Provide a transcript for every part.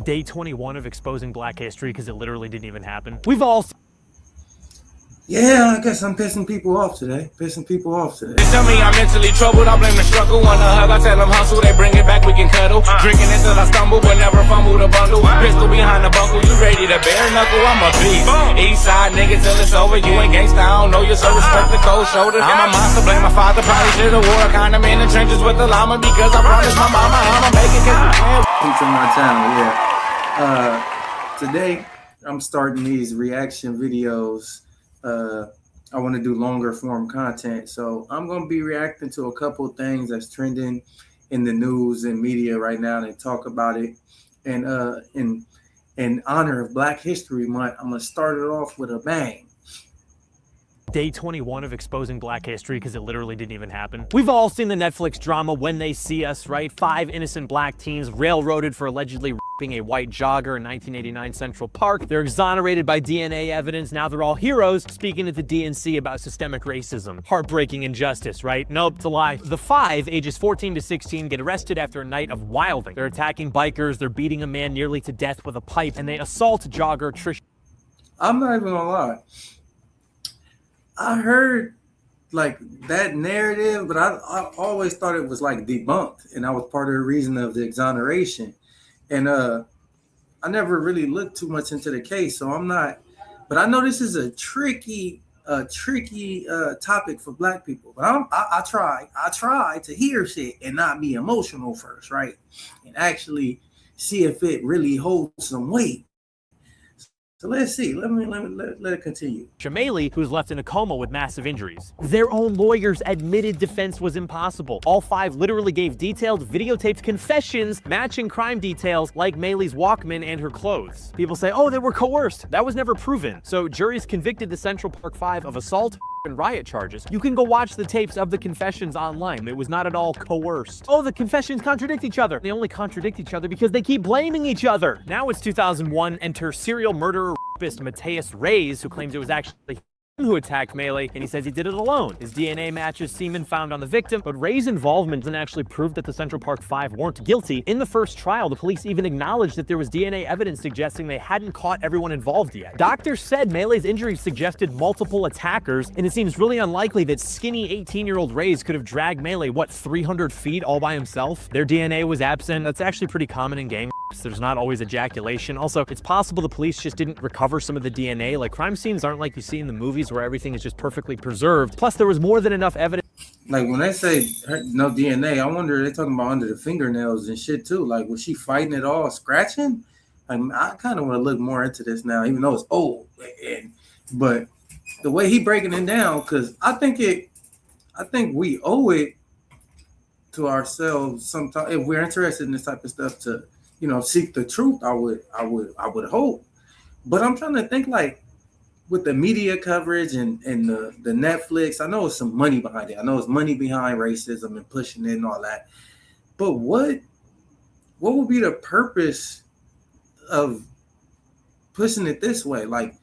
Day 21 of exposing Black history because it literally didn't even happen. We've all... Yeah, I guess I'm pissing people off today. They tell me I'm mentally troubled, I blame the struggle. Want a hug, I tell them hustle, they bring it back, we can cuddle. Drinking until I stumble, but never fumble the bundle. Pistol behind the buckle, you ready to bare knuckle, I'm a beast. East side nigga till it's over, you ain't gangsta, I don't know you, so respect the cold shoulder. I'm a monster, blame my father, probably should've wore a condom in the trenches with the llama, because I promised my mama I'ma make it, cause I can. Welcome to my channel, yeah. Today, I'm starting these reaction videos. I want to do longer form content, so I'm going to be reacting to a couple of things that's trending in the news and media right now and talk about it. And in honor of Black History Month, I'm going to start it off with a bang. Day 21 of exposing Black history because it literally didn't even happen. We've all seen the Netflix drama When They See Us, right? 5 innocent Black teens railroaded for allegedly raping a white jogger in 1989 Central Park. They're exonerated by DNA evidence. Now they're all heroes speaking at the DNC about systemic racism. Heartbreaking injustice, right? Nope, it's a lie. The 5, ages 14 to 16, get arrested after a night of wilding. They're attacking bikers, they're beating a man nearly to death with a pipe, and they assault jogger Trish. I'm not even gonna lie. I heard like that narrative, but I always thought it was like debunked, and that was part of the reason of the exoneration. And I never really looked too much into the case, so I'm not. But I know this is a tricky topic for Black people. But I try to hear shit and not be emotional first, right? And actually see if it really holds some weight. So let's see. Let it continue. Shamali, who was left in a coma with massive injuries. Their own lawyers admitted defense was impossible. All 5 literally gave detailed videotaped confessions matching crime details like Maylee's Walkman and her clothes. People say, oh, they were coerced. That was never proven. So juries convicted the Central Park 5 of assault and riot charges. You can go watch the tapes of the confessions online. It was not at all coerced. Oh, the confessions contradict each other. They only contradict each other because they keep blaming each other. Now it's 2001. Enter serial murderer rapist Mateus Reyes, who claims it was actually him who attacked Maylee, and he says he did it alone. His DNA matches semen found on the victim, but Reyes' involvement doesn't actually prove that the Central Park 5 weren't guilty. In the first trial, the police even acknowledged that there was DNA evidence suggesting they hadn't caught everyone involved yet. Doctors said Maylee's injuries suggested multiple attackers, and it seems really unlikely that skinny 18-year-old Reyes could have dragged Maylee, what, 300 feet all by himself? Their DNA was absent. That's actually pretty common in gang. There's not always ejaculation. Also, it's possible the police just didn't recover some of the DNA. Like, crime scenes aren't like you see in the movies where everything is just perfectly preserved. Plus, there was more than enough evidence. Like, when they say no DNA, I wonder, they're talking about under the fingernails and shit too. Like, was she fighting it all, scratching? Like, I kind of want to look more into this now, even though it's old. But the way he breaking it down, because I think we owe it to ourselves sometimes, if we're interested in this type of stuff, to seek the truth. I would hope. But I'm trying to think, like, with the media coverage and the Netflix, I know it's some money behind it. I know it's money behind racism and pushing it and all that. But what would be the purpose of pushing it this way? Like,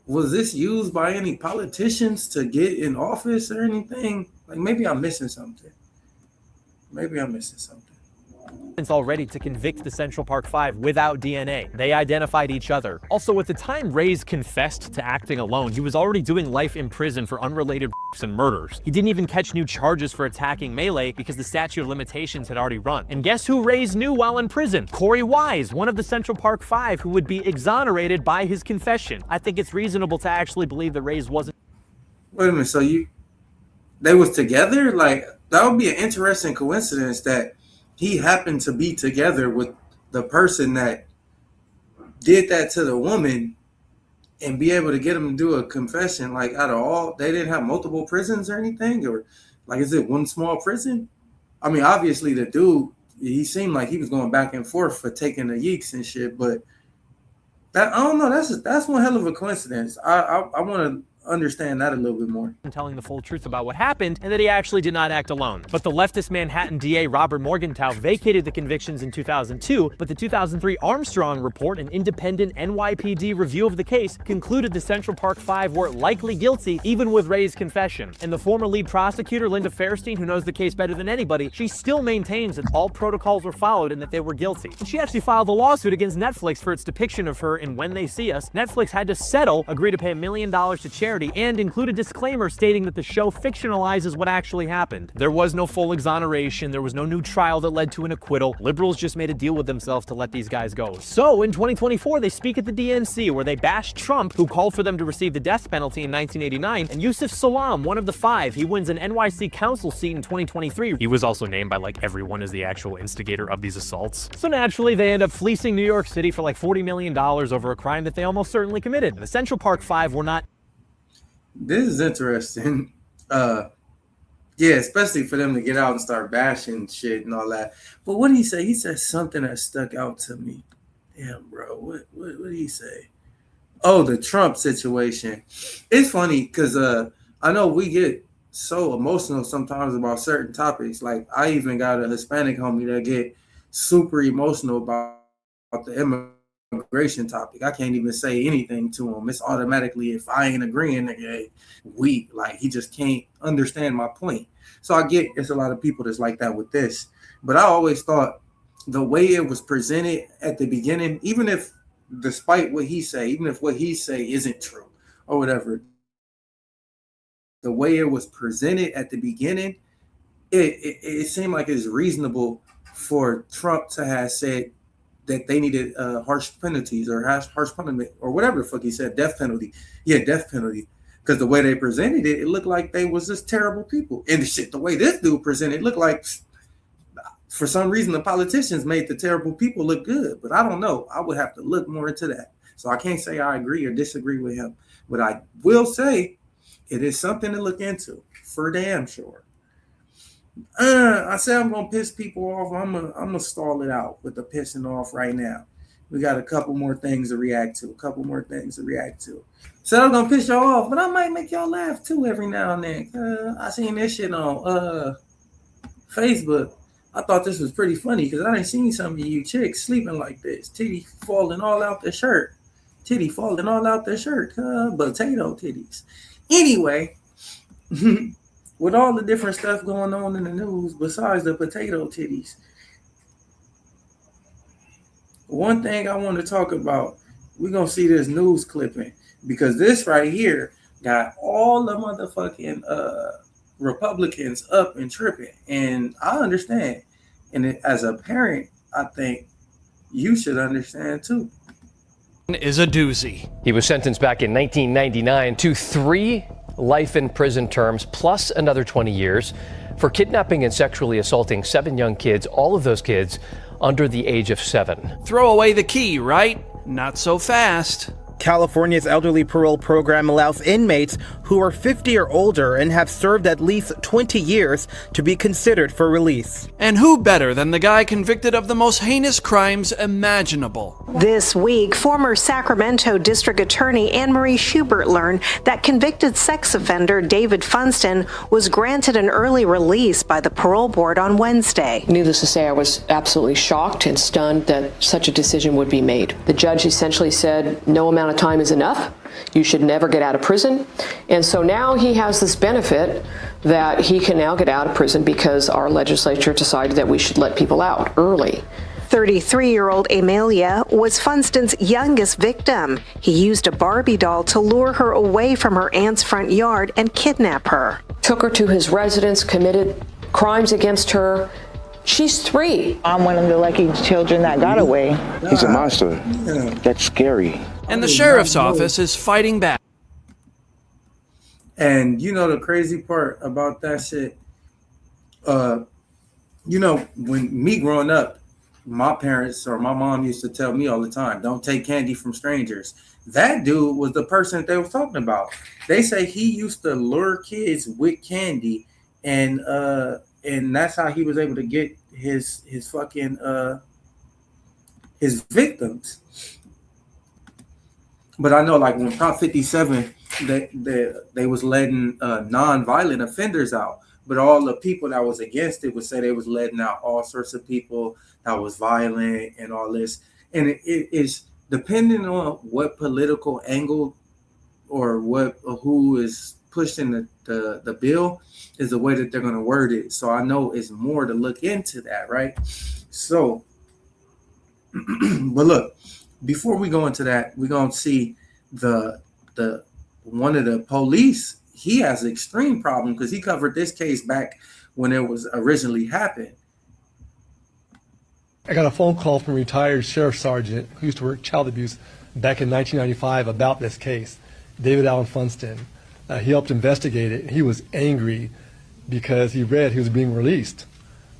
was this used by any politicians to get in office or anything? Like, maybe I'm missing something. Already to convict the Central Park 5 without DNA. They identified each other. Also, at the time Reyes confessed to acting alone, he was already doing life in prison for unrelated and murders. He didn't even catch new charges for attacking Maylee because the statute of limitations had already run. And guess who Reyes knew while in prison? Corey Wise, one of the Central Park 5 who would be exonerated by his confession. I think it's reasonable to actually believe that Reyes wasn't. Wait a minute, so they was together? Like, that would be an interesting coincidence that he happened to be together with the person that did that to the woman and be able to get him to do a confession. Like, out of all, they didn't have multiple prisons or anything? Or, like, is it one small prison? I mean, obviously the dude, he seemed like he was going back and forth for taking the yeeks and shit, but that, I don't know, that's one hell of a coincidence. I want to understand that a little bit more. Telling the full truth about what happened and that he actually did not act alone. But the leftist Manhattan DA Robert Morgenthau vacated the convictions in 2002, but the 2003 Armstrong report, an independent NYPD review of the case, concluded the Central Park Five were likely guilty even with Ray's confession. And the former lead prosecutor, Linda Fairstein, who knows the case better than anybody, she still maintains that all protocols were followed and that they were guilty. And she actually filed a lawsuit against Netflix for its depiction of her in When They See Us. Netflix had to settle, agree to pay $1 million to charity, and include a disclaimer stating that the show fictionalizes what actually happened. There was no full exoneration, there was no new trial that led to an acquittal. Liberals just made a deal with themselves to let these guys go. So in 2024, they speak at the DNC where they bashed Trump, who called for them to receive the death penalty in 1989, and Yusuf Salam, one of the five. He wins an NYC council seat in 2023. He was also named by like everyone as the actual instigator of these assaults. So naturally, they end up fleecing New York City for like $40 million over a crime that they almost certainly committed. The Central Park Five were not. This is interesting. Yeah, especially for them to get out and start bashing shit and all that. But what did he say? He said something that stuck out to me. Damn, bro. What did he say? Oh, the Trump situation. It's funny because I know we get so emotional sometimes about certain topics. Like I even got a Hispanic homie that get super emotional about the immigration topic. I can't even say anything to him. It's automatically, if I ain't agreeing, nigga, weak. Like he just can't understand my point. So I get it's a lot of people that's like that with this. But I always thought the way it was presented at the beginning, even if despite what he say, even if what he say isn't true or whatever, the way it was presented at the beginning, it seemed like it's reasonable for Trump to have said that they needed harsh penalties or harsh punishment or whatever the fuck he said, death penalty. Yeah, death penalty. Because the way they presented it, it looked like they was just terrible people. And the shit, the way this dude presented it looked like, for some reason, the politicians made the terrible people look good. But I don't know. I would have to look more into that. So I can't say I agree or disagree with him. But I will say it is something to look into for damn sure. I said I'm gonna piss people off. I'm gonna stall it out with the pissing off right now. We got a couple more things to react to. So I'm gonna piss y'all off, but I might make y'all laugh too every now and then. I seen this shit on Facebook. I thought this was pretty funny because I didn't see some of you chicks sleeping like this. Titty falling all out their shirt. Potato titties. Anyway. With all the different stuff going on in the news besides the potato titties, one thing I want to talk about, we're going to see this news clipping because this right here got all the motherfucking Republicans up and tripping. And I understand. And as a parent, I think you should understand too. Is a doozy. He was sentenced back in 1999 to 3 life in prison terms plus another 20 years for kidnapping and sexually assaulting 7 young kids, all of those kids under the age of 7. Throw away the key, right? Not so fast. California's elderly parole program allows inmates who are 50 or older and have served at least 20 years to be considered for release. And who better than the guy convicted of the most heinous crimes imaginable? This week, former Sacramento District Attorney Anne Marie Schubert learned that convicted sex offender David Funston was granted an early release by the parole board on Wednesday. Needless to say, I was absolutely shocked and stunned that such a decision would be made. The judge essentially said no amount of time is enough. You should never get out of prison. And so now he has this benefit that he can now get out of prison because our legislature decided that we should let people out early. 33-year-old Amelia was Funston's youngest victim. He used a Barbie doll to lure her away from her aunt's front yard and kidnap her. Took her to his residence, committed crimes against her. She's 3. I'm one of the lucky children that got away. He's a monster. That's scary. And the sheriff's office is fighting back. And you know the crazy part about that shit, you know, when me growing up, my parents or my mom used to tell me all the time, don't take candy from strangers. That dude was the person that they was talking about. They say he used to lure kids with candy, and that's how he was able to get his fucking his victims. But I know, like when Prop 57, they was letting non-violent offenders out, but all the people that was against it would say they was letting out all sorts of people that was violent and all this. And it is depending on what political angle or who is pushing the bill is the way that they're going to word it. So I know it's more to look into that, right? So, but look, before we go into that, we're going to see the one of the police. He has an extreme problem because he covered this case back when it was originally happened. I got a phone call from a retired sheriff sergeant who used to work child abuse back in 1995 about this case, David Allen Funston. He helped investigate it. He was angry because he read he was being released.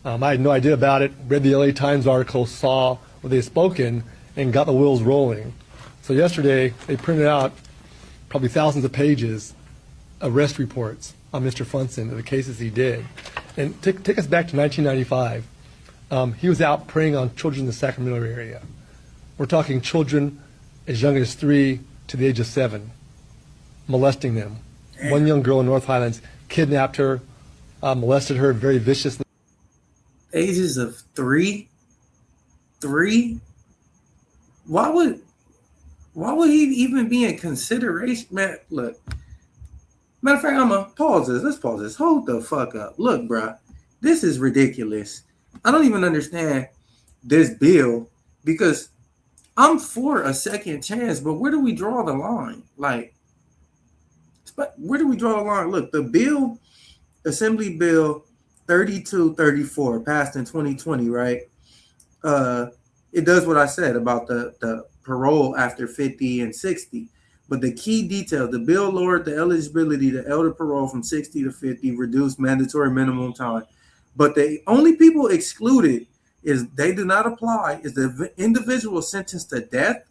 I had no idea about it, read the LA Times article, saw what they had spoken, and got the wheels rolling. So yesterday, they printed out probably thousands of pages of arrest reports on Mr. Funston, the cases he did. And take us back to 1995. He was out preying on children in the Sacramento area. We're talking children as young as 3 to the age of 7, molesting them. One young girl in North Highlands kidnapped her, molested her very viciously. Ages of 3? Why would he even be in consideration? Man, look. Matter of fact, I'm gonna pause this. Let's pause this. Hold the fuck up. Look, bruh, this is ridiculous. I don't even understand this bill because I'm for a second chance, but where do we draw the line? Like, where do we draw the line? Look, the bill, Assembly Bill 3234, passed in 2020, right? It does what I said about the parole after 50 and 60. But the key detail, the bill lowered the eligibility to elder parole from 60 to 50, reduced mandatory minimum time. But the only people excluded is they do not apply is the individual sentenced to death,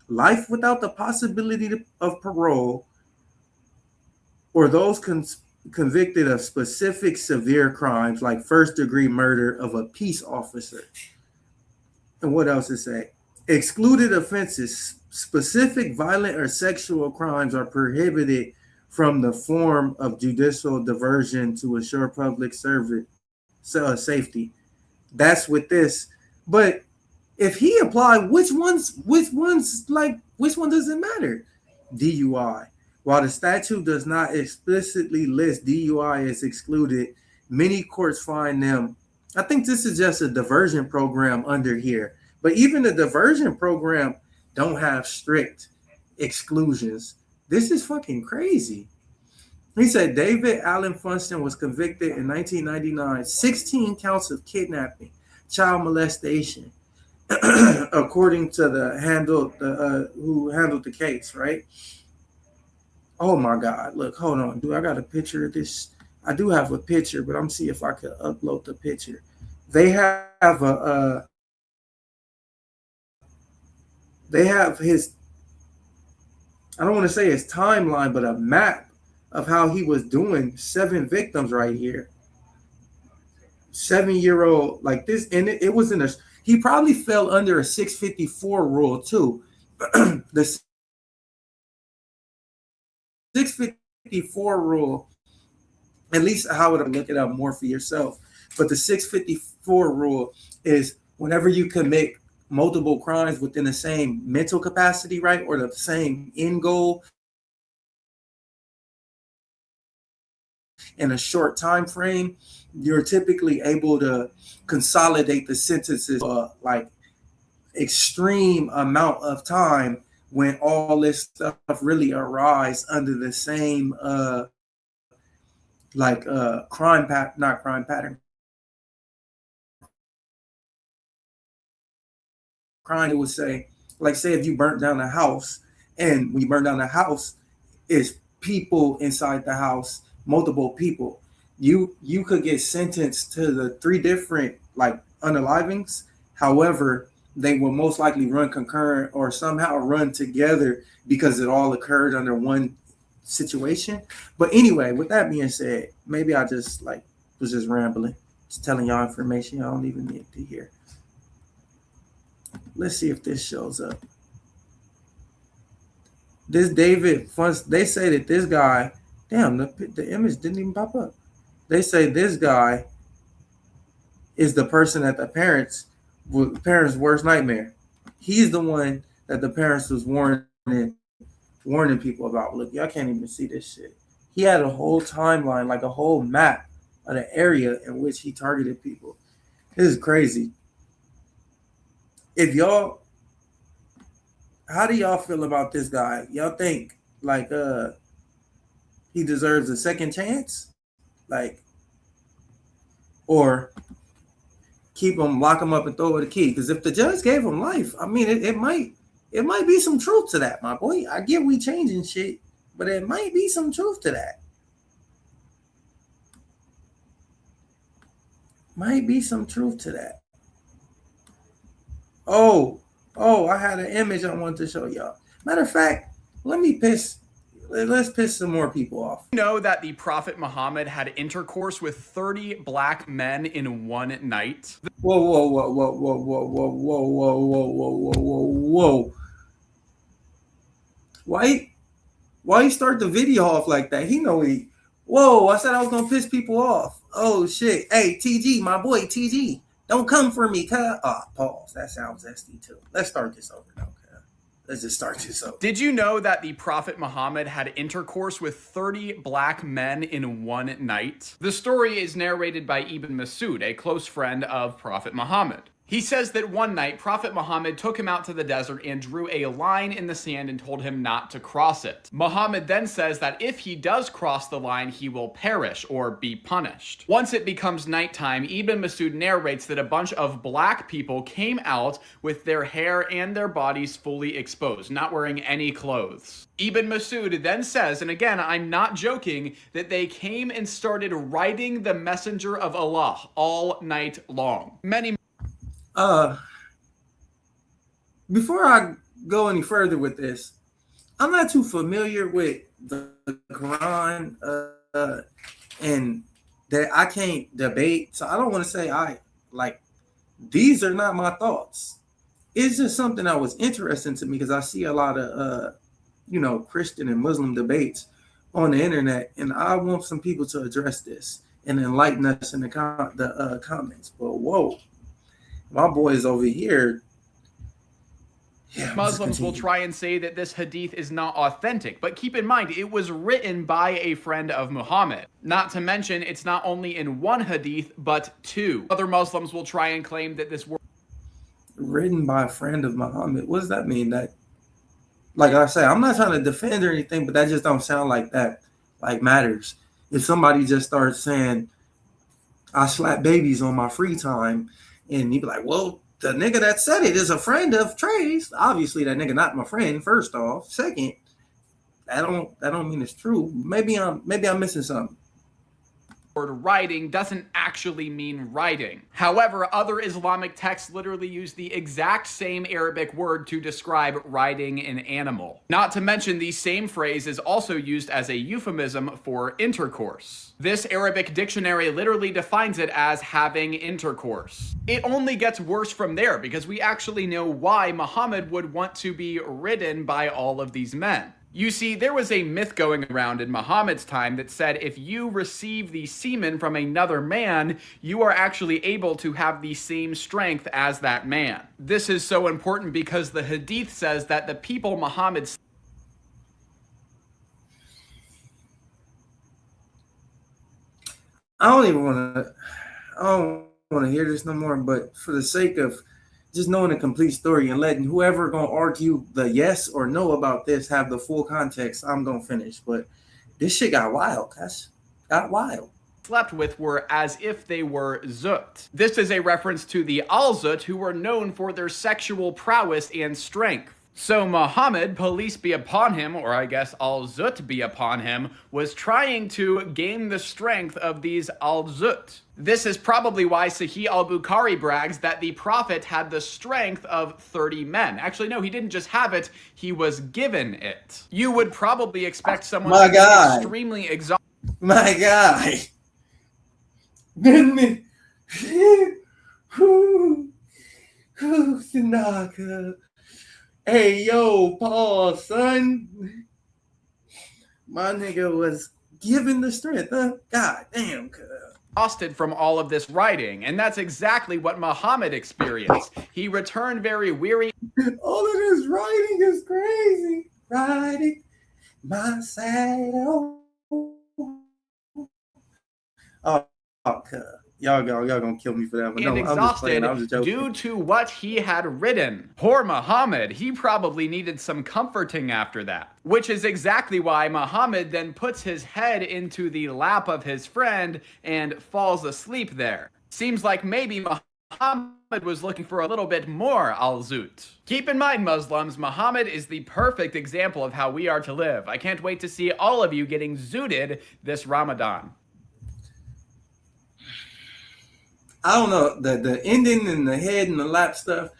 life without the possibility of parole, or those convicted of specific severe crimes like first-degree murder of a peace officer. And what else it say? Excluded offenses, specific violent or sexual crimes are prohibited from the form of judicial diversion to ensure public safety. That's with this. But if he applied, which one does it matter? DUI. While the statute does not explicitly list DUI as excluded, many courts find them. I think this is just a diversion program under here. But even the diversion program don't have strict exclusions. This is fucking crazy. He said David Allen Funston was convicted in 1999, 16 counts of kidnapping, child molestation, according to who handled the case, right? Oh my God! Look, hold on. I got a picture of this? I do have a picture, but I'm see if I could upload the picture. They have his, I don't want to say his timeline, but a map of how he was doing 7 victims right here. 7-year-old like this, and it was he probably fell under a 654 rule too. The 654 rule, at least how would I look it up more for yourself, but the 654 rule is whenever you commit multiple crimes within the same mental capacity, right, or the same end goal in a short time frame, you're typically able to consolidate the sentences like extreme amount of time when all this stuff really arise under the same crime pattern. Crime, it would say, like, say if you burnt down a house, and when you burn down a house, is people inside the house, multiple people. You could get sentenced to the 3 different like unalivings. However, they will most likely run concurrent or somehow run together because it all occurred under one situation. But anyway, with that being said, maybe I just was just rambling, just telling y'all information y'all don't even need to hear. Let's see if this shows up. this David Funst, they say that this guy, damn, the image didn't even pop up. They say this guy is the person that the parents' worst nightmare. He's the one that the parents was warning people about. Look, y'all can't even see this shit. He had a whole timeline, like a whole map of the area in which he targeted people. This is crazy. How do y'all feel about this guy? Y'all think like he deserves a second chance? Like, or keep him, lock him up and throw away the key? Because if the judge gave him life, I mean it might be some truth to that, my boy. I get we changing shit, but it might be some truth to that. Might be some truth to that. Oh, I had an image I wanted to show y'all. Matter of fact, let's piss some more people off. You know that the Prophet Muhammad had intercourse with 30 black men in one night? Whoa. Why you start the video off like that? He know he. Whoa, I said I was gonna piss people off. Oh shit. Hey, TG, my boy TG. Don't come for me, cuz. Pause. That sounds SD too. Let's start this over now. Let's just start this over. Did you know that the Prophet Muhammad had intercourse with 30 black men in one night? The story is narrated by Ibn Masud, a close friend of Prophet Muhammad. He says that one night, Prophet Muhammad took him out to the desert and drew a line in the sand and told him not to cross it. Muhammad then says that if he does cross the line, he will perish or be punished. Once it becomes nighttime, Ibn Masud narrates that a bunch of black people came out with their hair and their bodies fully exposed, not wearing any clothes. Ibn Masud then says, and again, I'm not joking, that they came and started riding the messenger of Allah all night long. Before I go any further with this, I'm not too familiar with the Quran and that I can't debate, so I don't want to say these are not my thoughts. It's just something that was interesting to me because I see a lot of Christian and Muslim debates on the internet, and I want some people to address this and enlighten us in the comments. But whoa. My boys over here. Yeah, Muslims will try and say that this hadith is not authentic, but keep in mind, it was written by a friend of Muhammad. Not to mention, it's not only in one hadith, but two. Other Muslims will try and claim that this word written by a friend of Muhammad. What does that mean? That, like I say, I'm not trying to defend or anything, but that just don't sound like that matters. If somebody just starts saying, I slap babies on my free time, and you'd be like, well, the nigga that said it is a friend of Trey's. Obviously, that nigga not my friend, first off. Second, that don't mean it's true. Maybe I'm missing something. word writing doesn't actually mean writing. However, other Islamic texts literally use the exact same Arabic word to describe riding an animal. Not to mention, the same phrase is also used as a euphemism for intercourse. This Arabic dictionary literally defines it as having intercourse. It only gets worse from there because we actually know why Muhammad would want to be ridden by all of these men. You see, there was a myth going around in Muhammad's time that said if you receive the semen from another man, you are actually able to have the same strength as that man. This is so important because the hadith says that the people Muhammad I don't want to hear this no more, but for the sake of just knowing the complete story and letting whoever gonna argue the yes or no about this have the full context, I'm gonna finish. But this shit got wild. Got wild. Slept with were as if they were Zut. This is a reference to the Al-Zut, who were known for their sexual prowess and strength. So Muhammad, peace be upon him, or I guess Al-Zut be upon him, was trying to gain the strength of these Al-Zut. This is probably why Sahih al-Bukhari brags that the Prophet had the strength of 30 men. Actually, no, he didn't just have it, he was given it. You would probably expect someone to be extremely exhausted. My God. Hey, yo, Paul, son. My nigga was given the strength, huh? God damn, cuz. Exhausted from all of this writing, and that's exactly what Muhammad experienced. He returned very weary. All of this writing is crazy. Writing my side. Oh, cuz. Y'all gonna kill me for that one. And No, I'm just exhausted playing. I'm just joking. due to what he had written. Poor Muhammad, he probably needed some comforting after that. Which is exactly why Muhammad then puts his head into the lap of his friend and falls asleep there. Seems like maybe Muhammad was looking for a little bit more al-zoot. Keep in mind, Muslims, Muhammad is the perfect example of how we are to live. I can't wait to see all of you getting zooted this Ramadan. I don't know, the ending and the head and the lap stuff.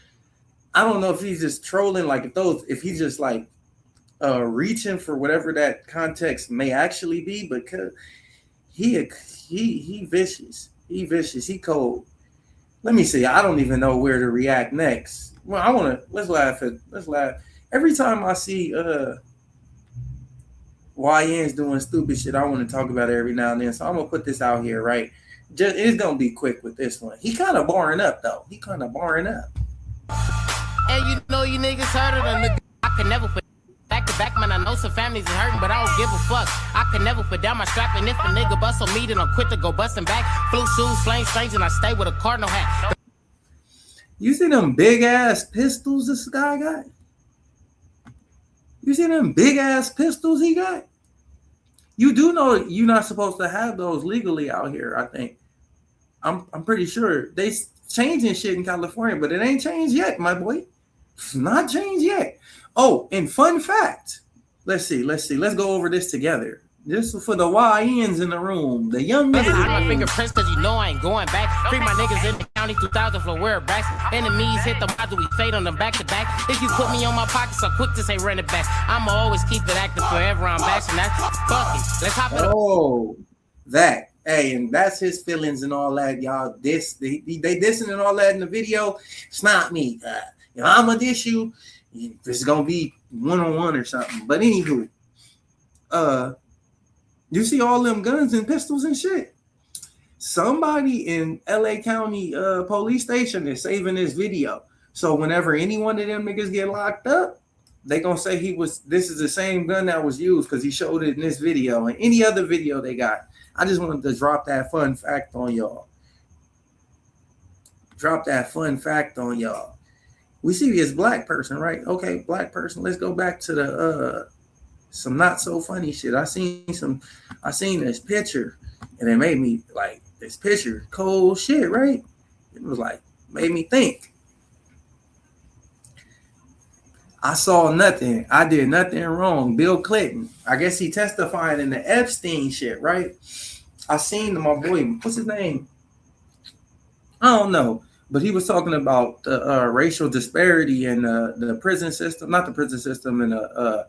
I don't know if he's just trolling, like if he's just like reaching for whatever that context may actually be, because he vicious. He vicious. He cold. Let me see. I don't even know where to react next. Well, let's laugh. Every time I see YNs doing stupid shit, I want to talk about it every now and then. So I'm gonna put this out here, right? It's gonna be quick with this one. He kind of barring up though. And you know you niggas heard of them. I could never put back to back, man. I know some families is hurting, but I don't give a fuck. I could never put down my strap, and if a nigga bust on me, then I'm quick to go busting back. Flu shoes, flame strange, and I stay with a cardinal hat. You see them big ass pistols this guy got? You see them big ass pistols he got? You do know you're not supposed to have those legally out here, I think. I'm pretty sure they changing shit in California, but it ain't changed yet, my boy. It's not changed yet. Oh, and fun fact. Let's see. Let's go over this together. This is for the YNs in the room, the young niggas. I my fingerprints because you know I ain't going back. Free my niggas in the county 2000 for wear backs. Enemies hit the model, we fade on them back to back. If you put me on my pocket, so quick to say run it back. I'ma always keep it active forever. I'm bashing that. Fuck it. Let's hop it. Oh, that. Hey, and that's his feelings and all that, y'all. They dissing and all that in the video. It's not me. I'm gonna diss you. It's gonna be one-on-one or something. But anywho, you see all them guns and pistols and shit. Somebody in LA County police station is saving this video. So whenever any one of them niggas get locked up, they gonna say this is the same gun that was used because he showed it in this video and any other video they got. I just wanted to drop that fun fact on y'all. We see this black person, right? Okay, black person. Let's go back to the some not so funny shit. I seen this picture and it made me like this picture, cold shit, right? It was like made me think. I saw nothing. I did nothing wrong. Bill Clinton. I guess he testified in the Epstein shit, right? I seen my boy, what's his name? I don't know. But he was talking about the racial disparity in the prison system, not the prison system, and the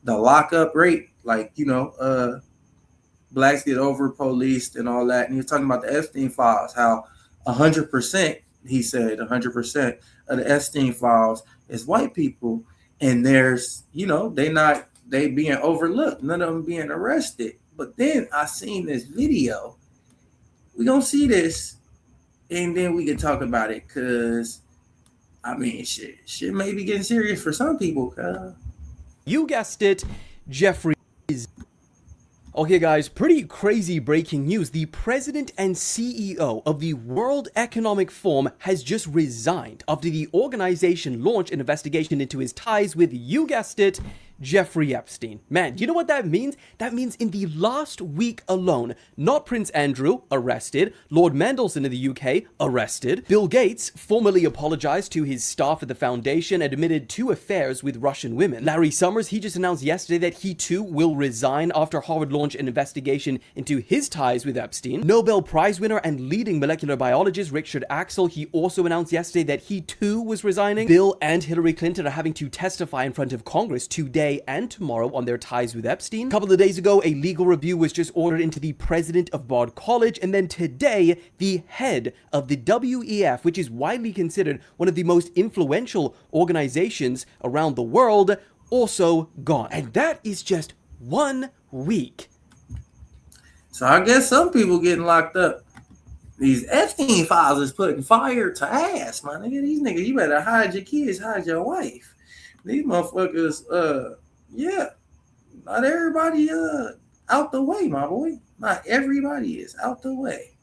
lockup rate. Like, blacks get over policed and all that. And he was talking about the Epstein files, how 100%, he said 100% of the Epstein files is white people. And there's, they being overlooked, none of them being arrested. But then I seen this video. We're going to see this. And then we can talk about it, because, shit may be getting serious for some people. You guessed it, Jeffrey is... Okay guys, pretty crazy breaking news. The president and CEO of the World Economic Forum has just resigned after the organization launched an investigation into his ties with, you guessed it, Jeffrey Epstein. Man, you know what that means? That means in the last week alone, not Prince Andrew, arrested, Lord Mandelson in the UK, arrested, Bill Gates formally apologized to his staff at the foundation and admitted 2 affairs with Russian women. Larry Summers, he just announced yesterday that he too will resign after Harvard launched an investigation into his ties with Epstein. Nobel Prize winner and leading molecular biologist Richard Axel, he also announced yesterday that he too was resigning. Bill and Hillary Clinton are having to testify in front of Congress today today and tomorrow on their ties with Epstein. A couple of days ago, a legal review was just ordered into the president of Bard College, and then today, the head of the WEF, which is widely considered one of the most influential organizations around the world, also gone. And that is just 1 week. So I guess some people getting locked up. These Epstein files is putting fire to ass, my nigga. These niggas, you better hide your kids, hide your wife. These motherfuckers, yeah. Not everybody out the way, my boy. Not everybody is out the way.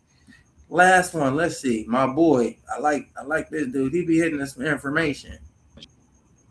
Last one, let's see. My boy, I like this dude. He be hitting us some information.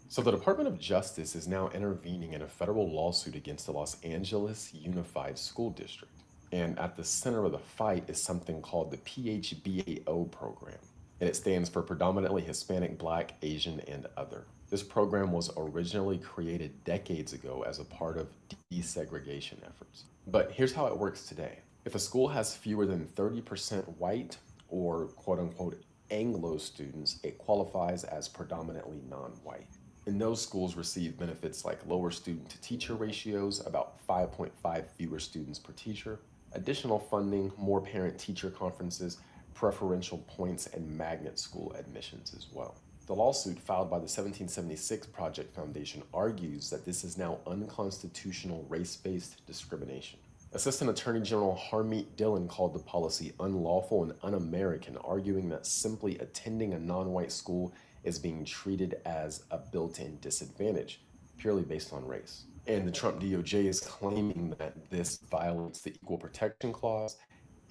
So the Department of Justice is now intervening in a federal lawsuit against the Los Angeles Unified School District. And at the center of the fight is something called the PHBAO program. And it stands for Predominantly Hispanic, Black, Asian, and Other. This program was originally created decades ago as a part of desegregation efforts. But here's how it works today. If a school has fewer than 30% white or quote unquote Anglo students, it qualifies as predominantly non-white. And those schools receive benefits like lower student to teacher ratios, about 5.5 fewer students per teacher, additional funding, more parent-teacher conferences, preferential points, and magnet school admissions as well. The lawsuit filed by the 1776 Project Foundation argues that this is now unconstitutional race-based discrimination. Assistant Attorney General Harmeet Dillon called the policy unlawful and un-American, arguing that simply attending a non-white school is being treated as a built-in disadvantage, purely based on race. And the Trump DOJ is claiming that this violates the Equal Protection Clause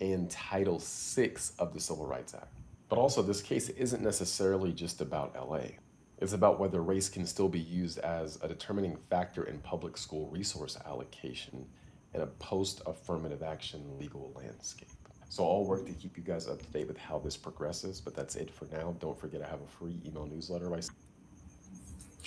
and Title VI of the Civil Rights Act. But also, this case isn't necessarily just about LA. It's about whether race can still be used as a determining factor in public school resource allocation in a post-affirmative action legal landscape. So I'll work to keep you guys up to date with how this progresses, but that's it for now. Don't forget I have a free email newsletter.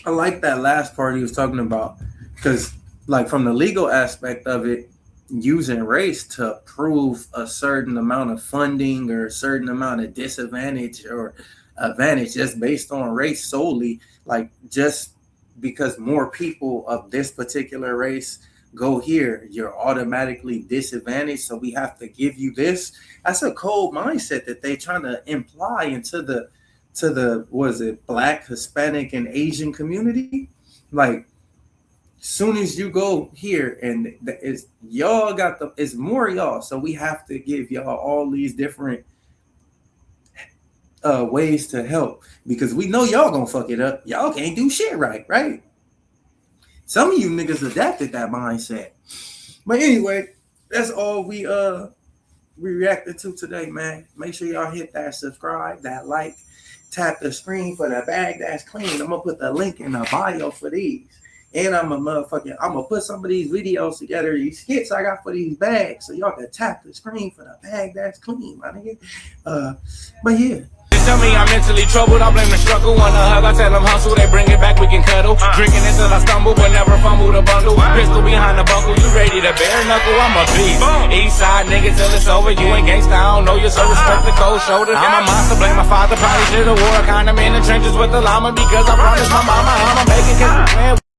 I like that last part he was talking about, because like from the legal aspect of it, using race to prove a certain amount of funding or a certain amount of disadvantage or advantage just based on race solely, like just because more people of this particular race go here, you're automatically disadvantaged, so we have to give you this. That's a cold mindset that they trying to imply into the was it Black, Hispanic, and Asian community. Like, soon as you go here and it's y'all got it's more y'all, so we have to give y'all all these different ways to help, because we know y'all gonna fuck it up. Y'all can't do shit right? Some of you niggas adapted that mindset. But anyway, that's all we reacted to today, man. Make sure y'all hit that subscribe, that like, tap the screen for the bag that's clean. I'm gonna put the link in the bio for these. And I'm gonna put some of these videos together, these skits I got for these bags, so y'all can tap the screen for the bag that's clean, my nigga. But yeah. Tell me I'm mentally troubled, I blame the struggle. Want a hug, I tell them hustle, they bring it back, we can cuddle. Drinking until I stumble, but never fumble the bundle. Pistol behind the buckle, you ready to bare knuckle, I'm a beast. East side nigga till it's over, you ain't gangsta, I don't know you, so respect the cold shoulder. I'm a monster, blame my father, probably should've wore a condom in the trenches with the llama, because I promised my mama I'ma make it, cause